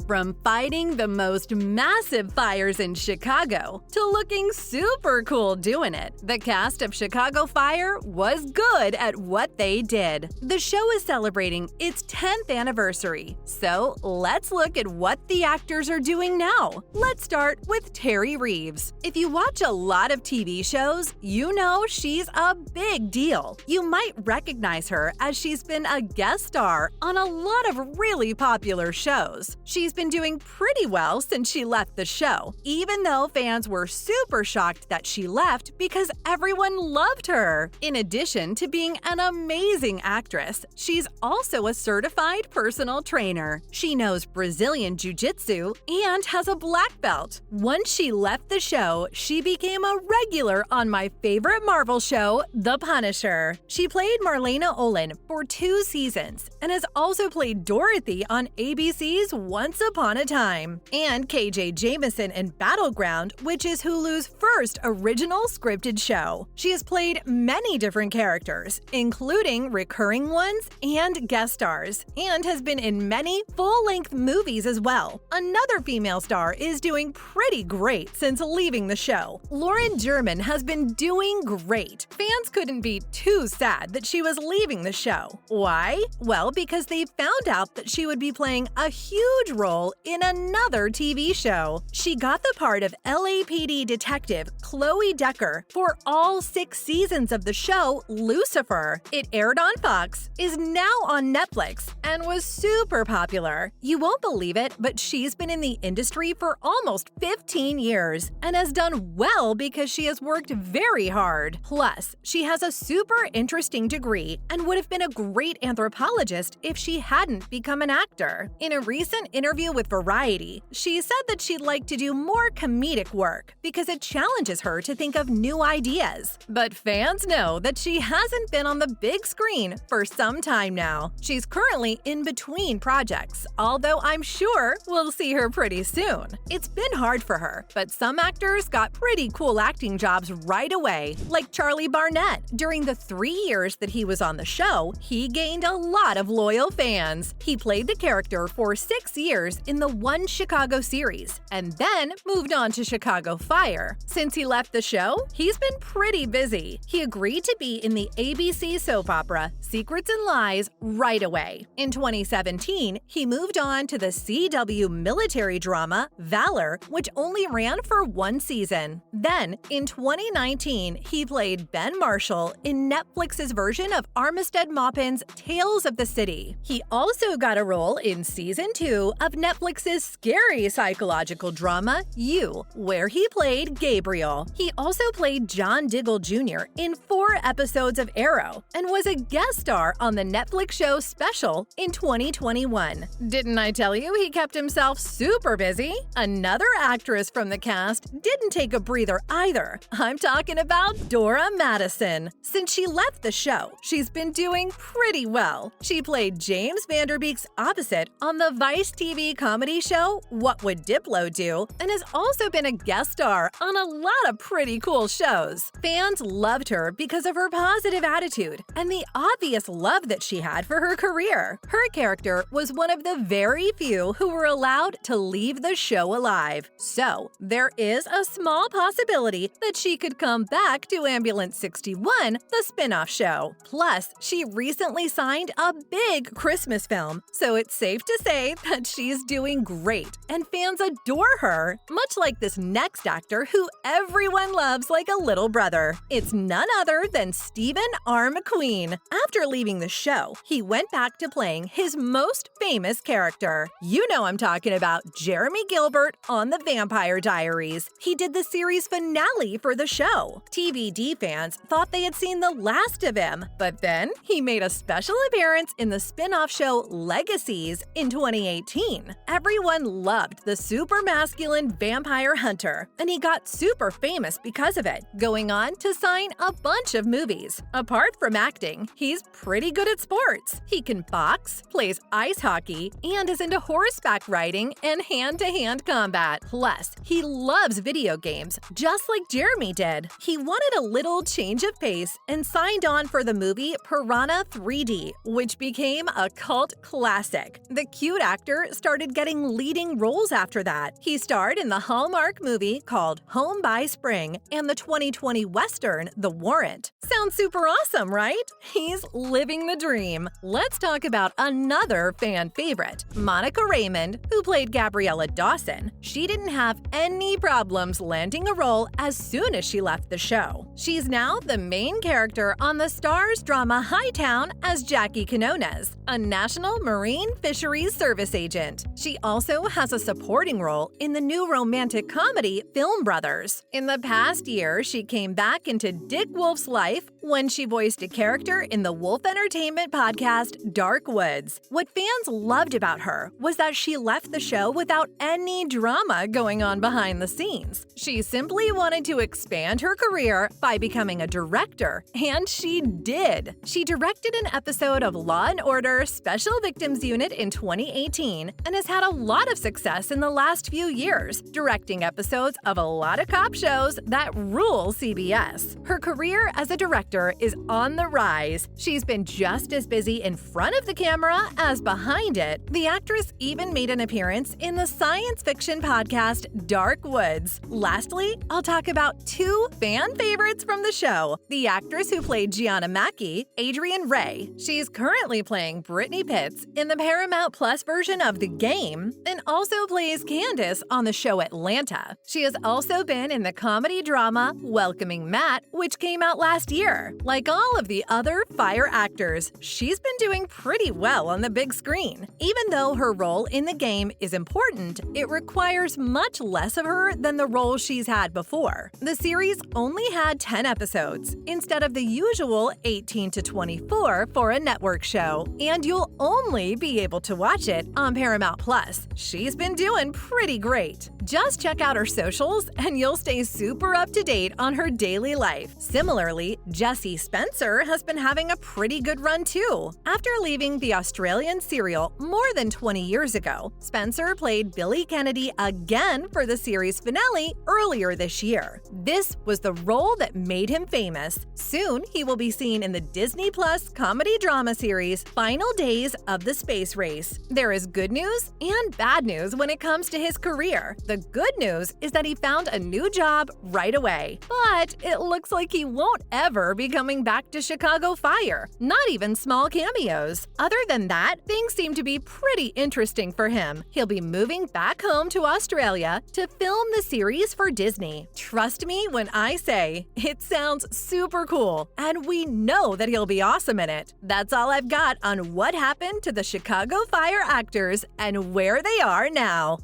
From fighting the most massive fires in Chicago to looking super cool doing it, the cast of Chicago Fire was good at what they did. The show is celebrating its 10th anniversary, so let's look at what the actors are doing now. Let's start with Terry Reeves. If you watch a lot of TV shows, you know she's a big deal. You might recognize her as she's been a guest star on a lot of really popular shows. She's been doing pretty well since she left the show, even though fans were super shocked that she left because everyone loved her. In addition to being an amazing actress, she's also a certified personal trainer. She knows Brazilian Jiu-Jitsu and has a black belt. Once she left the show, she became a regular on my favorite Marvel show, The Punisher. She played Marlena Olin for 2 seasons and has also played Dorothy on ABC's Once Upon a Time, and KJ Jameson in Battleground, which is Hulu's first original scripted show. She has played many different characters, including recurring ones and guest stars, and has been in many full-length movies as well. Another female star is doing pretty great since leaving the show. Lauren German has been doing great. Fans couldn't be too sad that she was leaving the show. Why? Well, because they found out that she would be playing a huge role in another TV show. She got the part of LAPD detective Chloe Decker for all 6 seasons of the show Lucifer. It aired on Fox, is now on Netflix, and was super popular. You won't believe it, but she's been in the industry for almost 15 years and has done well because she has worked very hard. Plus, she has a super interesting degree and would have been a great anthropologist if she hadn't become an actor. In a recent interview with Variety, she said that she'd like to do more comedic work because it challenges her to think of new ideas. But fans know that she hasn't been on the big screen for some time now. She's currently in between projects, although I'm sure we'll see her pretty soon. It's been hard for her, but some actors got pretty cool acting jobs right away, like Charlie Barnett. During the 3 years that he was on the show, he gained a lot of loyal fans. He played the character for 6 years in the One Chicago series, and then moved on to Chicago Fire. Since he left the show, he's been pretty busy. He agreed to be in the ABC soap opera Secrets and Lies right away. In 2017, he moved on to the CW military drama Valor, which only ran for 1 season. Then, in 2019, he played Ben Marshall in Netflix's version of Armistead Maupin's Tales of the City. He also got a role in Season 2 of Netflix's scary psychological drama You, where he played Gabriel. He also played John Diggle Jr. in 4 episodes of Arrow and was a guest star on the Netflix show Special in 2021. Didn't I tell you he kept himself super busy? Another actress from the cast didn't take a breather either. I'm talking about Dora Madison. Since she left the show, she's been doing pretty well. She played James Vanderbeek's opposite on the Vice TV comedy show What Would Diplo Do, and has also been a guest star on a lot of pretty cool shows. Fans loved her because of her positive attitude and the obvious love that she had for her career. Her character was one of the very few who were allowed to leave the show alive. So, there is a small possibility that she could come back to Ambulance 61, the spin-off show. Plus, she recently signed a big Christmas film, so it's safe to say that she's doing great, and fans adore her, much like this next actor who everyone loves like a little brother. It's none other than Stephen R. McQueen. After leaving the show, he went back to playing his most famous character. You know I'm talking about Jeremy Gilbert on The Vampire Diaries. He did the series finale for the show. TVD fans thought they had seen the last of him, but then he made a special appearance in the spin-off show Legacies in 2018. Everyone loved the super masculine vampire hunter, and he got super famous because of it, going on to sign a bunch of movies. Apart from acting, he's pretty good at sports. He can box, plays ice hockey, and is into horseback riding and hand-to-hand combat. Plus, he loves video games, just like Jeremy did. He wanted a little change of pace and signed on for the movie Piranha 3D, which became a cult classic. The cute actor started started getting leading roles after that. He starred in the Hallmark movie called Home by Spring and the 2020 Western The Warrant. Sounds super awesome, right? He's living the dream. Let's talk about another fan favorite, Monica Raymund, who played Gabriella Dawson. She didn't have any problems landing a role as soon as she left the show. She's now the main character on the Starz drama Hightown as Jackie Quinones, a National Marine Fisheries Service agent. She also has a supporting role in the new romantic comedy Film Brothers. In the past year, she came back into Dick Wolf's life when she voiced a character in the Wolf Entertainment podcast Dark Woods. What fans loved about her was that she left the show without any drama going on behind the scenes. She simply wanted to expand her career by becoming a director, and she did. She directed an episode of Law & Order Special Victims Unit in 2018 and has had a lot of success in the last few years, directing episodes of a lot of cop shows that rule CBS. Her career as a director is on the rise. She's been just as busy in front of the camera as behind it. The actress even made an appearance in the science fiction podcast Dark Woods. Lastly, I'll talk about two fan favorites from the show: the actress who played Gianna Mackey, Adrienne Ray. She's currently playing Brittany Pitts in the Paramount Plus version of The Game, and also plays Candace on the show Atlanta. She has also been in the comedy drama Welcoming Matt, which came out last year. Like all of the other Fire actors, she's been doing pretty well on the big screen. Even though her role in The Game is important, it requires much less of her than the roles she's had before. The series only had 10 episodes, instead of the usual 18 to 24 for a network show, and you'll only be able to watch it on Paramount Plus. She's been doing pretty great. Just check out her socials and you'll stay super up to date on her daily life. Similarly, Jesse Spencer has been having a pretty good run too. After leaving the Australian serial more than 20 years ago, Spencer played Billy Kennedy again for the series finale earlier this year. This was the role that made him famous. Soon, he will be seen in the Disney Plus comedy drama series Final Days of the Space Race. There is good news and bad news when it comes to his career. The good news is that he found a new job right away, but it looks like he won't ever be coming back to Chicago Fire, not even small cameos. Other than that, things seem to be pretty interesting for him. He'll be moving back home to Australia to film the series for Disney. Trust me when I say it sounds super cool, and we know that he'll be awesome in it. That's all I've got on what happened to the Chicago Fire actors and where they are now.